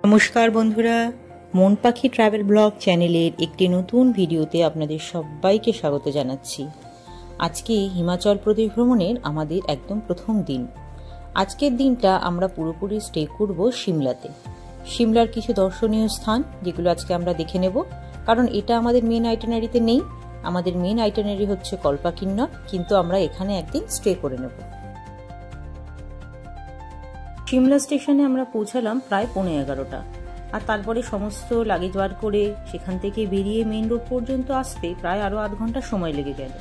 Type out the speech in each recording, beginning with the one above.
নমস্কার বন্ধুরা, মন পাখি ট্রাভেল ব্লগ চ্যানেলের একটি নতুন ভিডিওতে আপনাদের সবাইকে স্বাগত জানাচ্ছি। আজকে হিমাচল প্রদেশ ভ্রমণের আমাদের একদম প্রথম দিন। আজকের দিনটা আমরা পুরোপুরি স্টে করব সিমলাতে। সিমলার কিছু দর্শনীয় স্থান যেগুলো আজকে আমরা দেখে নেব, কারণ এটা আমাদের মেন আইটিনারিতে নেই। আমাদের মেন আইটিনারি হচ্ছে কল্পাকিন্নর, কিন্তু আমরা এখানে একদিন স্টে করে নেব। সিমলা স্টেশনে আমরা পৌঁছালাম প্রায় 11:15, আর তারপরে সমস্ত লাগেজ বার করে সেখান থেকে বেরিয়ে মেইন রোড পর্যন্ত আসতে প্রায় আরো আধ ঘন্টা সময় লেগে গেল।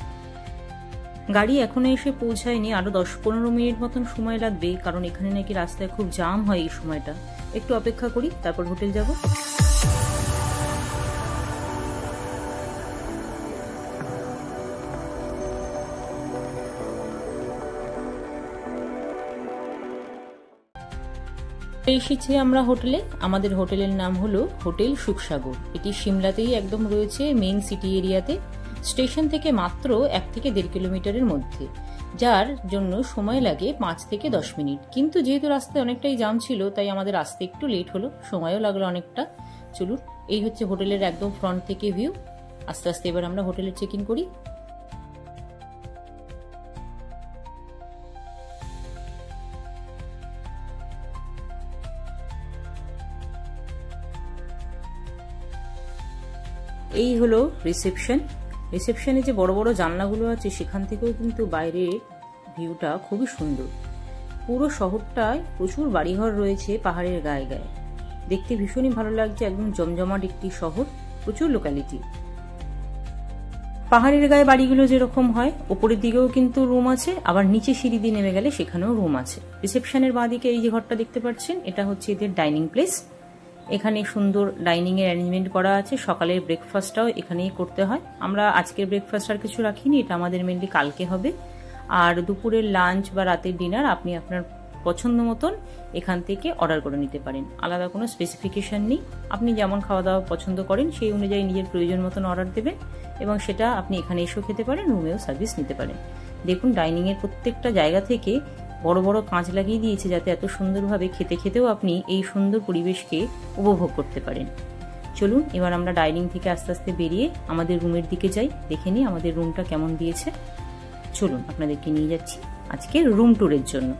গাড়ি এখনো এসে পৌঁছায়নি, আরো 10-15 মিনিট মতন সময় লাগবে, কারণ এখানে নাকি রাস্তায় খুব জাম হয় এই সময়টা। একটু অপেক্ষা করি, তারপর হোটেল যাব। এসেছি আমরা হোটেলে। আমাদের হোটেলের নাম হলো হোটেল সুখসাগর। এটি সিমলাতেই একদম রয়েছে, মেইন সিটি এরিয়াতে। স্টেশন থেকে মাত্র 1 থেকে 1.5 কিলোমিটারের মধ্যে, যার জন্য সময় লাগে 5 থেকে 10 মিনিট। কিন্তু যেহেতু রাস্তায় অনেকটাই জাম ছিল, তাই আমাদের আসতে একটু লেট হলো, সময়ও লাগলো অনেকটা। চলুন, এই হচ্ছে হোটেলের একদম ফ্রন্ট থেকে ভিউ। আস্তে আস্তে এবার আমরা হোটেলে চেক ইন করি। এই হলো রিসেপশন। রিসেপশনে যে বড় বড় জানলাগুলো আছে, সেখান থেকেও কিন্তু বাইরের ভিউটা খুবই সুন্দর। পুরো শহরটায় প্রচুর বাড়িঘর রয়েছে পাহাড়ের গায়ে গায়ে, দেখতে ভীষণই ভালো লাগছে। একদম জমজমাট একটি শহর, প্রচুর লোকালিটি। পাহাড়ের গায়ে বাড়িগুলো যেরকম হয়, ওপরের দিকেও কিন্তু রুম আছে, আবার নিচে সিঁড়ি দিয়ে নেমে গেলে সেখানেও রুম আছে। রিসেপশনের বাঁদিকে এই যে ঘরটা দেখতে পাচ্ছেন, এটা হচ্ছে এদের ডাইনিং প্লেস। এখানে সুন্দর ডাইনিং এর অ্যারেঞ্জমেন্ট করা আছে। সকালের ব্রেকফাস্টটাও এখানেই করতে হয়। আমরা আজকের ব্রেকফাস্ট আর কিছু রাখিনি, এটা আমাদের মেনলি কালকে হবে। আর দুপুরের লাঞ্চ বা রাতের ডিনার আপনি আপনার পছন্দ মতন এখান থেকে অর্ডার করে নিতে পারেন। আলাদা কোনো স্পেসিফিকেশন নেই, আপনি যেমন খাওয়া দাওয়া পছন্দ করেন সেই অনুযায়ী নিজের প্রয়োজন মতন অর্ডার দেবেন, এবং সেটা আপনি এখানে এসেও খেতে পারেন, রুমেও সার্ভিস নিতে পারেন। দেখুন, ডাইনিং এর প্রত্যেকটা জায়গা থেকে বড় বড় কাঁচ লাগিয়ে দিয়েছে, যাতে এত সুন্দরভাবে খেতে খেতেও আপনি এই সুন্দর পরিবেশকে উপভোগ করতে পারেন। চলুন, এবার আমরা ডাইনিং থেকে আস্তে আস্তে বেরিয়ে আমাদের রুমের দিকে যাই, দেখে নিই আমাদের রুমটা কেমন দিয়েছে। চলুন, আপনাদেরকে নিয়ে যাচ্ছি আজকে রুম ট্যুরের জন্য।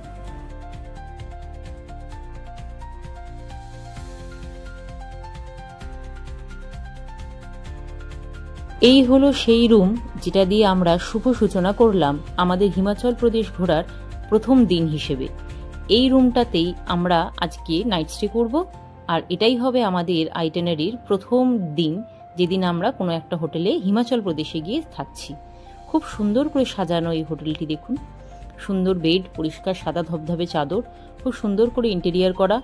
এই হলো সেই রুম যেটা দিয়ে আমরা শুভ সূচনা করলাম আমাদের হিমাচল প্রদেশ ঘোরার প্রথম দিন হিসেবে। এই রুমটাতেই আমরা আজকে নাইট স্টে করব, আর এটাই হবে আমাদের আইটিনারির প্রথম দিন, যেদিন আমরা কোনো একটা হোটেলে হিমাচল প্রদেশে গিয়ে থাকছি। খুব সুন্দর করে সাজানো এই হোটেলটি, দেখুন। সুন্দর বেড, পরিষ্কার সাদা ধবধবে চাদর, খুব সুন্দর করে ইন্টেরিয়ার করা।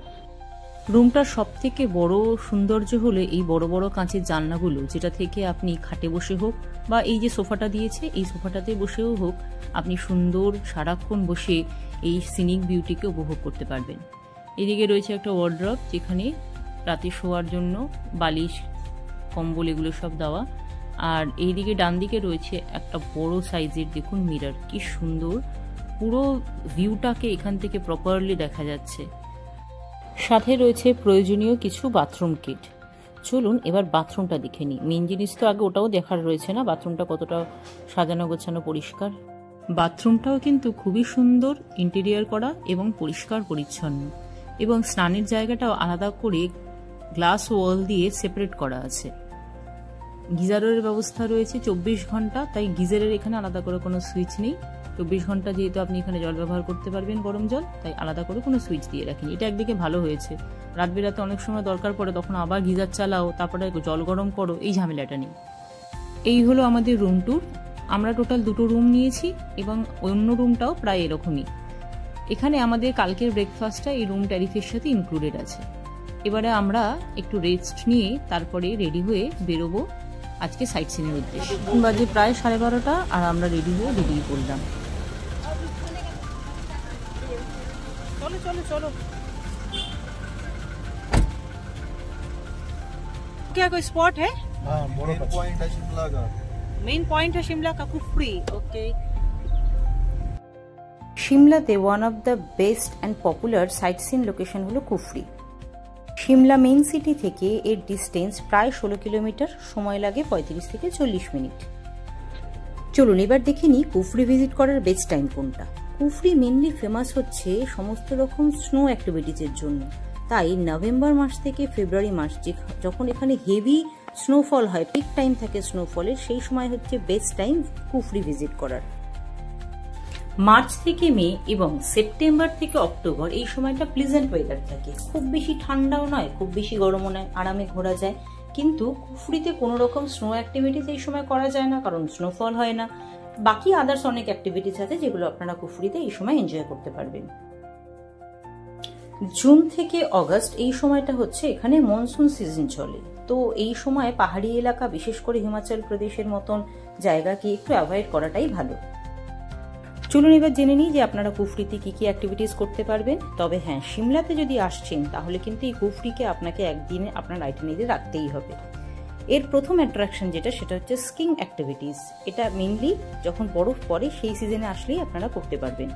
রুমটার সব থেকে বড় সৌন্দর্য হলো এই বড় বড় কাঁচের জানলাগুলো, যেটা থেকে আপনি খাটে বসে হোক বা এই যে সোফাটা দিয়েছে এই সোফাটাতে বসেও হোক, আপনি সুন্দর সারাক্ষণ বসে এই সিনিক বিউটিকে উপভোগ করতে পারবেন। এদিকে রয়েছে একটা ওয়ার্ড্রব, যেখানে রাতে শোয়ার জন্য বালিশ, কম্বল এগুলো সব দেওয়া। আর এইদিকে ডান দিকে রয়েছে একটা বড় সাইজের, দেখুন, মিরর। কি সুন্দর, পুরো ভিউটাকে এখান থেকে প্রপারলি দেখা যাচ্ছে। সাথে রয়েছে প্রয়োজনীয় কিছু বাথরুম কিট। চলুন এবার বাথরুমটা দেখে নিই। মেন জিনিস তো আগে ওটাও দেখার রয়েছে না, বাথরুমটা কতটা সাজানো গোছানো পরিষ্কার। বাথরুমটাও কিন্তু খুবই সুন্দর ইন্টেরিয়ার করা এবং পরিষ্কার পরিচ্ছন্ন, এবং স্নানের জায়গাটাও আলাদা করে গ্লাস ওয়াল দিয়ে সেপারেট করা আছে। গিজারের ব্যবস্থা রয়েছে 24 ঘন্টা, তাই গিজারের এখানে আলাদা করে কোনো সুইচ নেই। 24 ঘন্টা যেহেতু আপনি এখানে জল ব্যবহার করতে পারবেন, গরম জল, তাই আলাদা করে কোনো সুইচ দিয়ে রাখিনি। এটা একদিকে ভালো হয়েছে, রাত বেরাতে অনেক সময় দরকার পড়ে, তখন আবার গিজার চালাও, তারপরে জল গরম করো, এই ঝামেলাটা নেই। এই হলো আমাদের রুম ট্যুর। আমরা টোটাল 2টো রুম নিয়েছি, এবং অন্য রুমটাও প্রায় এরকমই। এখানে আমাদের কালকের ব্রেকফাস্টটা এই রুম ট্যারিফের সাথে ইনক্লুডেড আছে। এবারে আমরা একটু রেস্ট নিয়ে তারপরে রেডি হয়ে বেরোবো আজকে সাইট সিনের উদ্দেশ্যে। বাজে প্রায় 12:30, আর আমরা রেডি হয়ে বেরিয়ে পড়লাম। চলো চলো চলো। क्या कोई स्पॉट है? हाँ, मेन पॉइंट है शिमला का। मेन पॉइंट है शिमला का कुफरी। ओके। সিমলাতে one of the best and popular sightseeing location হলো কুফরি। সিমলা মেইন সিটি থেকে এর ডিস্টেন্স প্রায় 16 কিলোমিটার, সময় লাগে 35 থেকে 40 মিনিট। চলুন এবার দেখে নিই কুফরি ভিজিট করার বেস্ট টাইম কোনটা। কুফরি মেনলি ফেমাস হচ্ছে সমস্ত রকম স্নো অ্যাক্টিভিটিসের জন্য, তাই নভেম্বর মাস থেকে ফেব্রুয়ারি মাস যখন এখানে হেভি স্নোফল হয়, পিক টাইম থাকে স্নোফলের, সেই সময় হচ্ছে বেস্ট টাইম কুফরি ভিজিট করার। মার্চ থেকে মে এবং সেপ্টেম্বর থেকে অক্টোবর এই সময়টা প্লিজেন্ট ওয়েদার থাকে, খুব বেশি ঠান্ডাও নয় খুব বেশি গরমও নয়, আরামে ঘোরা যায়। কিন্তু কুফরিতে কোনো রকম স্নো অ্যাক্টিভিটিস এই সময় করা যায় না, কারণ স্নোফল হয় না। বাকি আদার্স অনেক অ্যাক্টিভিটিস আছে যেগুলো আপনারা কুফরিতে এই সময় এনজয় করতে পারবেন। জুন থেকে অগস্ট এই সময়টা হচ্ছে এখানে মনসুন সিজন চলে, তো এই সময় পাহাড়ি এলাকা বিশেষ করে হিমাচল প্রদেশের মতন জায়গাকে একটু অ্যাভয়েড করাটাই ভালো। চলুন এবার জেনে নিই যে আপনারা কুফরিতে কি কি অ্যাক্টিভিটিস করতে পারবেন। তবে হ্যাঁ, সিমলাতে যদি আসছেন তাহলে কিন্তু এই কুফরিকে আপনাকে একদিনে আপনার আইটিনারিতে রাখতেই হবে। এর প্রথম অ্যাট্রাকশন যেটা, সেটা হচ্ছে স্কিং অ্যাক্টিভিটিস। এটা মেইনলি যখন বরফ পড়ে সেই সিজনে আসলেই আপনারা করতে পারবেন।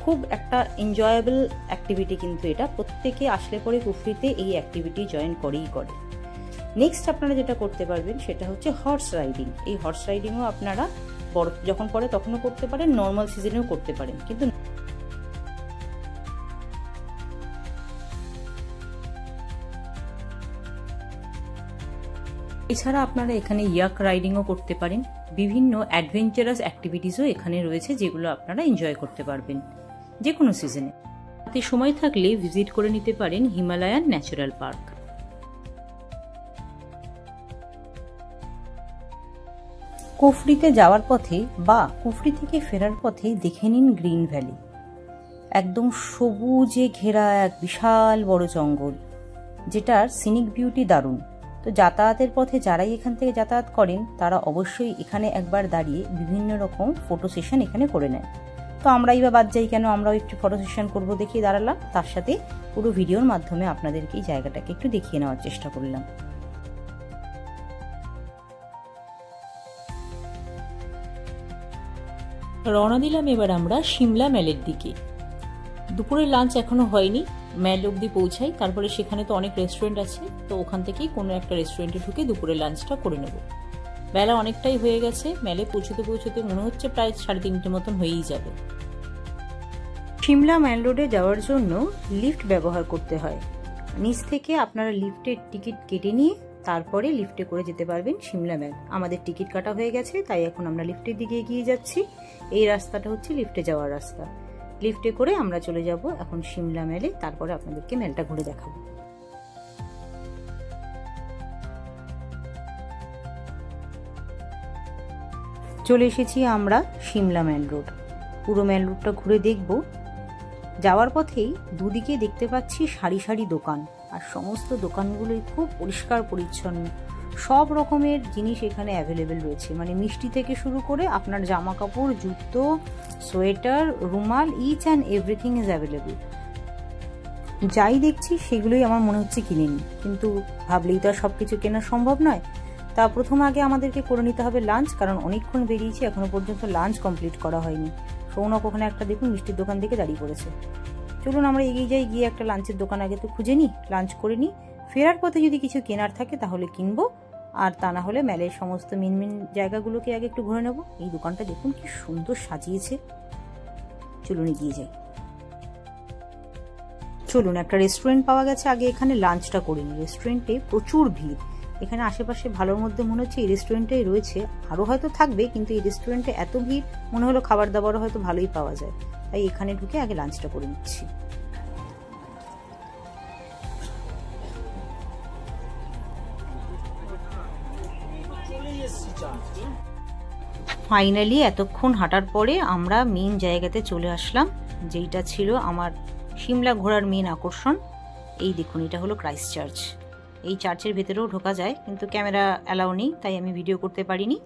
খুব একটা এনজয়েবল অ্যাক্টিভিটি কিন্তু এটা, প্রত্যেকে আসলে পরে কুফরিতে এই অ্যাক্টিভিটি জয়েন করেই করে। নেক্সট আপনারা যেটা করতে পারবেন সেটা হচ্ছে হর্স রাইডিং। এই হর্স রাইডিংও আপনারা বরফ যখন পড়ে তখনও করতে পারেন, নর্মাল সিজনেও করতে পারেন। কিন্তু এছাড়া আপনারা এখানে ইয়াক রাইডিংও করতে পারেন। বিভিন্ন অ্যাডভেঞ্চারাস অ্যাক্টিভিটিসও এখানে রয়েছে যেগুলো আপনারা এনজয় করতে পারবেন যে কোনো সিজনে। হাতে সময় থাকলে ভিজিট করে নিতে পারেন হিমালয়ান ন্যাচারাল পার্ক। কুফরিতে যাওয়ার পথে বা কুফরি থেকে ফেরার পথে দেখে নিন গ্রিন ভ্যালি, একদম সবুজে ঘেরা এক বিশাল বড় জঙ্গল, যেটার সিনিক বিউটি দারুণ। তো যাতায়াতের পথে যারাই এখান থেকে যাতায়াত করেন তারা অবশ্যই এখানে একবার দাঁড়িয়ে বিভিন্ন রকম ফটো সেশন এখানে করে নেন। তো আমরাই বা বাদ যাই কেন, আমরাও একটু ফটো সেশন করবো দেখিয়ে দাঁড়ালাম, তার সাথে পুরো ভিডিওর মাধ্যমে আপনাদেরকে এই জায়গাটাকে একটু দেখিয়ে নেওয়ার চেষ্টা করলাম। রওনা দিলাম এবার আমরা সিমলা ম্যালের দিকে। দুপুরের লাঞ্চ এখনো হয়নি, ম্যাল অব্দি পৌঁছাই, তারপরে সেখানে তো অনেক রেস্টুরেন্ট আছে, তো ওখান থেকেই কোনো একটা রেস্টুরেন্টে ঢুকে দুপুরের লাঞ্চটা করে নেব। বেলা অনেকটাই হয়ে গেছে, ম্যালে পৌঁছতে পৌঁছতে মনে হচ্ছে প্রায় 3:30 মতন হয়েই যাবে। সিমলা ম্যাল রোডে যাওয়ার জন্য লিফট ব্যবহার করতে হয়। নিচ থেকে আপনারা লিফটের টিকিট কেটে নিয়ে তারপরে লিফটে করে যেতে পারবেন সিমলা ম্যাল। আমাদের টিকিট কাটা হয়ে গেছে, তাই এখন আমরা লিফটের দিকে এগিয়ে যাচ্ছি। এই রাস্তাটা হচ্ছে লিফটে যাওয়ার রাস্তা। লিফটে করে আমরা চলে যাব এখন সিমলা ম্যালে, তারপরে আপনাদেরকে ম্যালটা ঘুরে দেখাবো। চলে এসেছি আমরা সিমলা ম্যাল রোড। পুরো ম্যাল রোডটা ঘুরে দেখব। যাওয়ার পথেই দুদিকে দেখতে পাচ্ছি সারি সারি দোকান, আর সমস্ত দোকানগুলোই খুব পরিষ্কার পরিচ্ছন্ন। সব রকমের জিনিস এখানে অ্যাভেলেবেল রয়েছে, মানে মিষ্টি থেকে শুরু করে আপনার জামা কাপড়, জুতো, সোয়েটার, রুমাল, each and everything is available. যাই দেখছি সেগুলোই আমার মনে হচ্ছে কিনে নিই, কিন্তু ভাবলেই তো আর সব কিছু কেনা সম্ভব নয়। তা প্রথম আগে আমাদেরকে করে নিতে হবে লাঞ্চ, কারণ অনেকক্ষণ বেরিয়েছি, এখনো পর্যন্ত লাঞ্চ কমপ্লিট করা হয়নি। সৌনক ওখানে একটা দেখুন মিষ্টির দোকান থেকে দাঁড়িয়ে পড়েছে। চলুন আমরা এগিয়ে যাই, গিয়ে একটা লাঞ্চের দোকান আগে তো খুঁজে নিই, লাঞ্চ করে নিই। ফেরার পথে যদি কিছু কেনার থাকে তাহলে কিনবো, আর তা না হলে ম্যালের সমস্ত মেন মেন জায়গাগুলোকে আগে একটু ঘুরে নেব। এই দোকানটা দেখুন কি সুন্দর সাজিয়েছে, চলুন এগিয়ে যাই। চলুন, একটা রেস্টুরেন্ট পাওয়া গেছে, আগে এখানে লাঞ্চটা করে নিই। রেস্টুরেন্টে প্রচুর ভিড়, এখানে আশেপাশে ভালোর মধ্যে মনে হচ্ছে এই রেস্টুরেন্টেই রয়েছে, আরও হয়তো থাকবে, কিন্তু এই রেস্টুরেন্টে এত ভিড় মনে হলো খাবার দাবারও হয়তো ভালোই পাওয়া যায়, তাই এখানে ঢুকে আগে লাঞ্চটা করে নিচ্ছি। ফাইনালি এতক্ষণ হাঁটার পরে আমরা মেন জায়গাতে চলে আসলাম, যেইটা ছিল আমার সিমলা ঘোরার মেন আকর্ষণ। এই দেখুন, এটা হলো ক্রাইস্ট চার্চ। এই চার্চের ভেতরেও ঢোকা যায়, কিন্তু ক্যামেরা অ্যালাউ নেই, তাই আমি ভিডিও করতে পারিনি,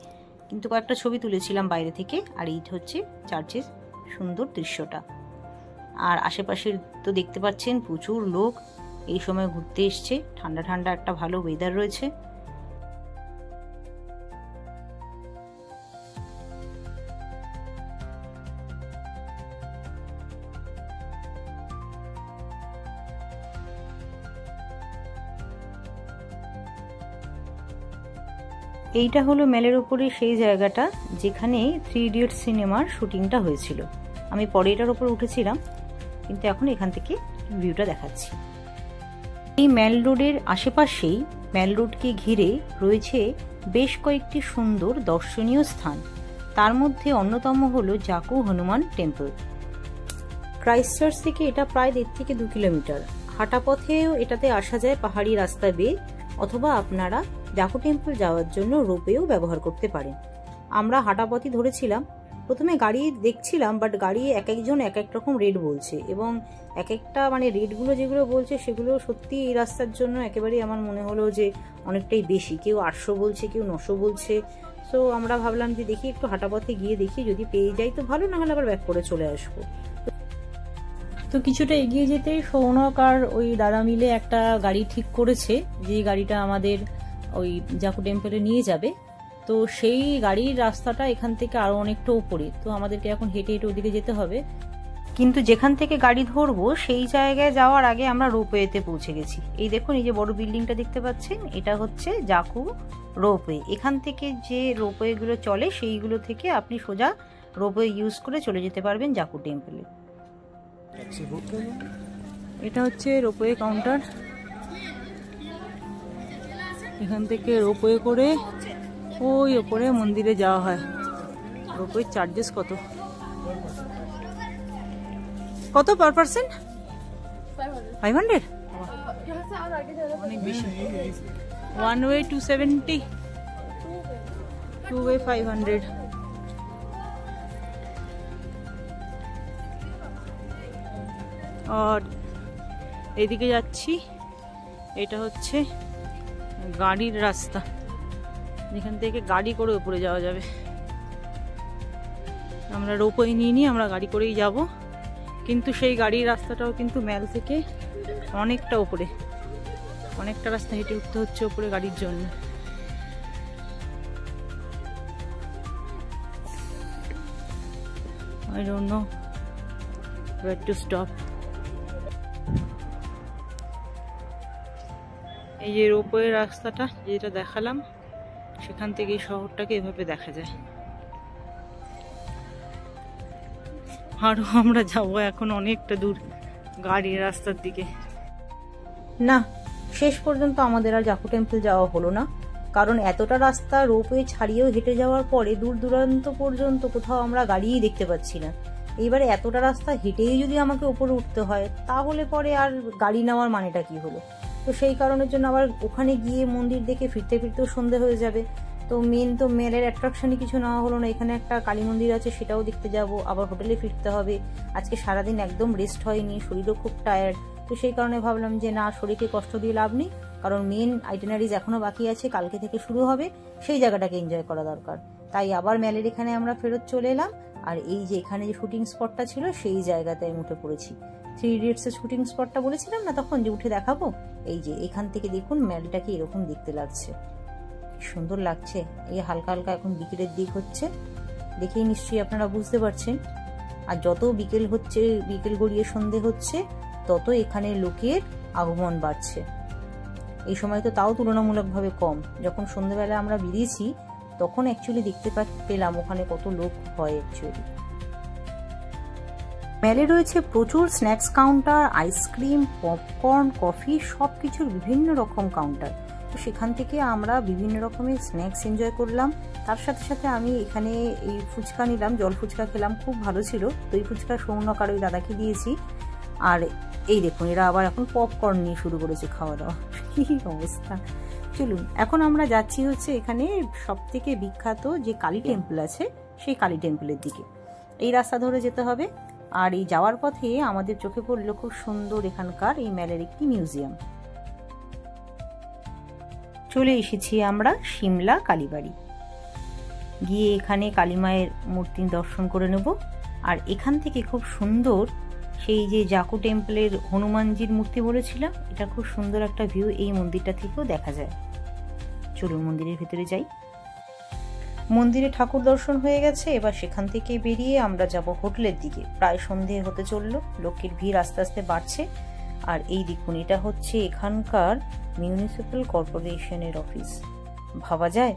কিন্তু কয়েকটা ছবি তুলেছিলাম বাইরে থেকে। আর এই হচ্ছে চার্চের সুন্দর দৃশ্যটা। আর আশেপাশের তো দেখতে পাচ্ছেন প্রচুর লোক এই সময় ঘুরতে এসছে, ঠান্ডা ঠান্ডা একটা ভালো ওয়েদার রয়েছে। এইটা হলো মেলের উপরে সেই জায়গাটা যেখানে 3 ইডিয়টস সিনেমার শুটিংটা হয়েছিল। আমি পরে এটার উপর উঠেছিলাম, কিন্তু এখন এখান থেকে ভিউটা দেখাচ্ছি। এই মেল রোডের আশেপাশেই মেল রোডকে ঘিরে রয়েছে বেশ কয়েকটি সুন্দর দর্শনীয় স্থান। তার মধ্যে অন্যতম হলো জাকু হনুমান টেম্পল। ক্রাইস্টচার্চ থেকে এটা প্রায় 1.5 থেকে 2 কিলোমিটার। হাঁটা পথেও এটাতে আসা যায় পাহাড়ি রাস্তা বেয়ে, অথবা আপনারা জাকু টেম্পল যাওয়ার জন্য রোপওয়েও ব্যবহার করতে পারেন। আমরা হাঁটা পথই ধরেছিলাম। প্রথমে গাড়ি দেখছিলাম, বাট গাড়ি এক একজন এক এক রকম রেট বলছে, এবং এক একটা মানে রেটগুলো যেগুলো বলছে সেগুলো সত্যি এই রাস্তার জন্য একেবারেই আমার মনে হলো যে অনেকটাই বেশি। কেউ 800 বলছে, কেউ 900 বলছে। সো আমরা ভাবলাম যে দেখি একটু হাঁটা পথে গিয়ে দেখি, যদি পেয়ে যাই তো ভালো, না হলে আবার ব্যাক করে চলে আসবো। তো কিছুটা এগিয়ে যেতে সৌনক আর ওই দাদা মিলে একটা গাড়ি ঠিক করেছে, যে গাড়িটা আমাদের ওই জাকু টেম্পলে নিয়ে যাবে। তো সেই গাড়ির রাস্তাটা এখান থেকে আরো অনেকটা উপরে, তো আমাদেরকে এখন হেঁটে হেঁটে ওদিকে যেতে হবে। কিন্তু যেখান থেকে গাড়ি ধরবো সেই জায়গায় যাওয়ার আগে আমরা রোপওয়েতে পৌঁছে গেছি। এই দেখুন, এই যে বড় বিল্ডিংটা দেখতে পাচ্ছেন, এটা হচ্ছে জাকু রোপওয়ে। এখান থেকে যে রোপওয়ে গুলো চলে সেইগুলো থেকে আপনি সোজা রোপওয়ে ইউজ করে চলে যেতে পারবেন জাকু টেম্পলে। এটা হচ্ছে রোপওয়ে কাউন্টার। এখান থেকে রোপওয়ে করে ওই ওপরে মন্দিরে যাওয়া হয়। রোপওয়ে চার্জেস কত কত পার পারসন? 500? অনেক বেশি। 1 ওয়ে 270, 2 ওয়ে 500। আর এদিকে যাচ্ছি, এটা হচ্ছে গাড়ির রাস্তা, এখান থেকে গাড়ি করে উপরে যাওয়া যাবে। আমরা রোপওয়ে নিয়ে নিয়ে আমরা গাড়ি করেই যাব, কিন্তু সেই গাড়ির রাস্তাটাও কিন্তু মেল থেকে অনেকটা উপরে, অনেকটা রাস্তা হেঁটে উঠতে হচ্ছে উপরে গাড়ির জন্য। I don't know where to stop. এই যে রোপওয়ে রাস্তাটা যেটা দেখালাম, সেখান থেকে শহরটাকে এভাবে দেখা যায়। আরো আমরা যাবো এখন অনেকটা দূর গাড়ির রাস্তার দিকে। না, শেষ পর্যন্ত আমাদের আর জাকু টেম্পল যাওয়া হলো না, কারণ এতটা রাস্তা রোপওয়ে ছাড়িয়েও হেঁটে যাওয়ার পরে দূর দূরান্ত পর্যন্ত কোথাও আমরা গাড়িই দেখতে পাচ্ছি না। এইবারে এতটা রাস্তা হেঁটেই যদি আমাকে উপরে উঠতে হয়, তাহলে পরে আর গাড়ি নেওয়ার মানেটা কি হলো? তো সেই কারণের জন্য আবার ওখানে গিয়ে মন্দির দেখে ফিরতে ফিরতেও সন্ধে হয়ে যাবে। তো মেলের অ্যাট্রাকশনই কিছু নেওয়া হলো না। এখানে একটা কালী মন্দির আছে, সেটাও দেখতে যাব, আবার হোটেলে ফিরতে হবে। আজকে সারাদিন একদম রেস্ট হয়নি, শরীরও খুব টায়ার্ড। তো সেই কারণে ভাবলাম যে না, শরীরকে কষ্ট দিয়ে লাভ নেই, কারণ মেন আইটেনারিজ এখনো বাকি আছে, কালকে থেকে শুরু হবে, সেই জায়গাটাকে এনজয় করা দরকার। তাই আবার মেলের এখানে আমরা ফেরত চলে এলাম। আর এই যে এখানে যে শুটিং স্পটটা ছিল সেই জায়গাতে আমি উঠে পড়েছি। 3 ইডিয়টসের শুটিং স্পটটা বলেছিলাম না তখন যে উঠে দেখাবো, এই যে এখান থেকে দেখুন মেলটাকে এরকম দেখতে লাগছে, সুন্দর লাগছে। এই হালকা হালকা এখন বিকেলের দিক হচ্ছে, দেখেই নিশ্চয়ই আপনারা বুঝতে পারছেন। আর যত বিকেল হচ্ছে, বিকেল গড়িয়ে সন্ধে হচ্ছে, তত এখানে লোকের আগমন বাড়ছে। এই সময় তো তাও তুলনামূলকভাবে কম। যখন সন্ধ্যেবেলা আমরা বেরিয়েছি তখন অ্যাকচুয়ালি দেখতে পেলাম ওখানে কত লোক হয় অ্যাকচুয়ালি। মেলে রয়েছে প্রচুর snacks counter, ice cream, popcorn, coffee, সব কিছুর বিভিন্ন রকম কাউন্টার। তো সেখান থেকে আমরা বিভিন্ন রকমের স্ন্যাক্স এনজয় করলাম। তার সাথে সাথে আমি এখানে এই ফুচকা নিলাম, জল ফুচকা খেলাম, খুব ভালো ছিল। দই ফুচকা সৌনক আর ওই দাদাকে দিয়েছি। আর এই দেখুন, এরা আবার এখন পপকর্ন নিয়ে শুরু করেছে খাওয়া দাওয়া। কি অবস্থা! চলুন, এখন আমরা যাচ্ছি হচ্ছে এখানে সব থেকে বিখ্যাত যে কালী টেম্পল আছে, সেই কালী টেম্পলের দিকে। এই রাস্তা ধরে যেতে হবে। আর এই যাওয়ার পথে আমাদের চোখে পড়লো খুব সুন্দর এখানকার এই মেলের একটি মিউজিয়াম। চলে এসেছি আমরা সিমলা কালীবাড়ি। গিয়ে এখানে কালী মায়ের মূর্তি দর্শন করে নেব। আর এখান থেকে খুব সুন্দর সেই যে জাকু টেম্পলের হনুমানজির মূর্তি বলেছিলাম, এটা খুব সুন্দর একটা ভিউ এই মন্দিরটা থেকেও দেখা যায়। চলুন মন্দিরের ভেতরে যাই। মন্দিরে ঠাকুর দর্শন হয়ে গেছে, এবার সেখান থেকে বেরিয়ে আমরা যাব হোটেলের দিকে। প্রায় সন্ধে হতে চললো, লোকের ভিড় আস্তে আস্তে বাড়ছে। আর এই দেখুন, এটা হচ্ছে এখানকার মিউনিসিপ্যাল কর্পোরেশনের অফিস। ভাবা যায়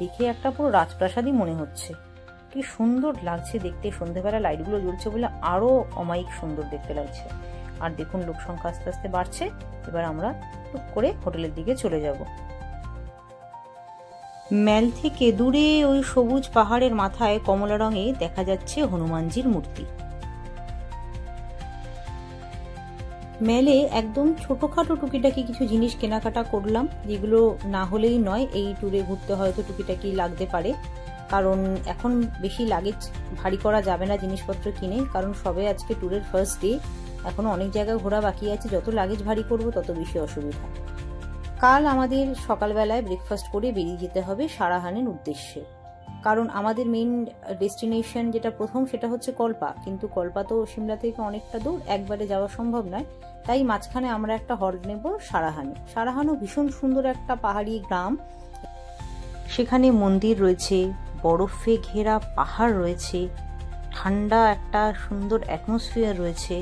দেখে একটা পুরো রাজপ্রাসাদই মনে হচ্ছে। কি সুন্দর লাগছে দেখতে, সন্ধ্যেবেলা লাইটগুলো জ্বলছে বলে আরো অমায়িক সুন্দর দেখতে লাগছে। আর দেখুন লোক সংখ্যা আস্তে আস্তে বাড়ছে। এবার আমরা টুক করে হোটেলের দিকে চলে যাব। ম্যাল থেকে দূরে ওই সবুজ পাহাড়ের মাথায় কমলা রঙে দেখা যাচ্ছে হনুমানজির মূর্তি। মেলে একদম ছোটখাটো টুকিটাকি কিছু জিনিস কেনাকাটা করলাম, যেগুলো না হলেই নয়। এই ট্যুরে ঘুরতে হয়তো টুকিটাকি লাগতে পারে, কারণ এখন বেশি লাগেজ ভারী করা যাবে না জিনিসপত্র কিনে, কারণ সবে আজকে ট্যুরের ফার্স্ট ডে, এখনো অনেক জায়গায় ঘোরা বাকি আছে। যত লাগেজ ভারী করব তত বেশি অসুবিধা। কাল আমাদের সকালবেলায় ব্রেকফাস্ট করে বেরিয়ে যেতে হবে সারাহানের উদ্দেশ্যে, কারণ আমাদের মেইন ডেস্টিনেশন যেটা প্রথম সেটা হচ্ছে কল্পা, কিন্তু কল্পা তো সিমলা থেকে অনেকটা দূর, একবারে যাওয়া সম্ভব নয়। তাই মাঝখানে আমরা একটা হল্ট নেব সারাহানে। সারাহানও ভীষণ সুন্দর একটা পাহাড়ি গ্রাম, সেখানে মন্দির রয়েছে, বরফে ঘেরা পাহাড় রয়েছে, ঠান্ডা একটা সুন্দর অ্যাটমসফিয়ার রয়েছে।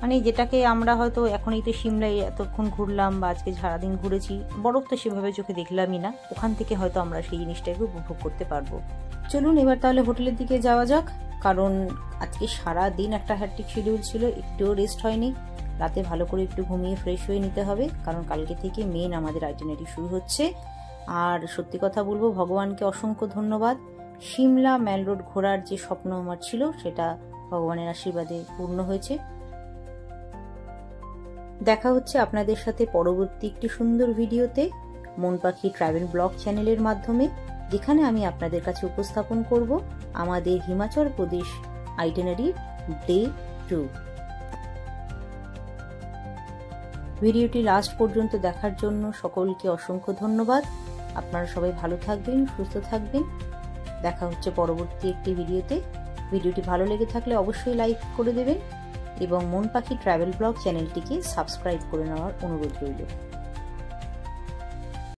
মানে যেটাকে আমরা হয়তো এখন এই তো সিমলায় এতক্ষণ ঘুরলাম বা আজকে সারাদিন ঘুরেছি, বরফ তো সেভাবে চোখে দেখলামই না, ওখান থেকে হয়তো আমরা সেই জিনিসটাকে উপভোগ করতে পারবো। চলুন এবার তাহলে হোটেলের দিকে যাওয়া যাক, কারণ আজকে সারা দিন একটা হ্যাট্রিক শিডিউল ছিল, একটুও রেস্ট হয়নি। রাতে ভালো করে একটু ঘুমিয়ে ফ্রেশ হয়ে নিতে হবে, কারণ কালকে থেকে মেন আমাদের আইটিনারি শুরু হচ্ছে। আর সত্যি কথা বলবো, ভগবানকে অসংখ্য ধন্যবাদ। সিমলা ম্যাল রোড ঘোরার যে স্বপ্ন আমার ছিল সেটা ভগবানের আশীর্বাদে পূর্ণ হয়েছে। দেখা হচ্ছে আপনাদের সাথে পরবর্তী একটি সুন্দর ভিডিওতে, মন পাখি ট্রাভেল ব্লগ চ্যানেলের মাধ্যমে, যেখানে আমি আপনাদের কাছে উপস্থাপন করব আমাদের হিমাচল প্রদেশ আইটিনারির ডে 2। ভিডিওটি লাস্ট পর্যন্ত দেখার জন্য সকলকে অসংখ্য ধন্যবাদ। আপনারা সবাই ভালো থাকবেন, সুস্থ থাকবেন। দেখা হচ্ছে পরবর্তী একটি ভিডিওতে। ভিডিওটি ভালো লেগে থাকলে অবশ্যই লাইক করে দেবেন এবং মন পাখি ট্রাভেল ব্লগ চ্যানেলটিকে সাবস্ক্রাইব করে নেওয়ার অনুরোধ রইল।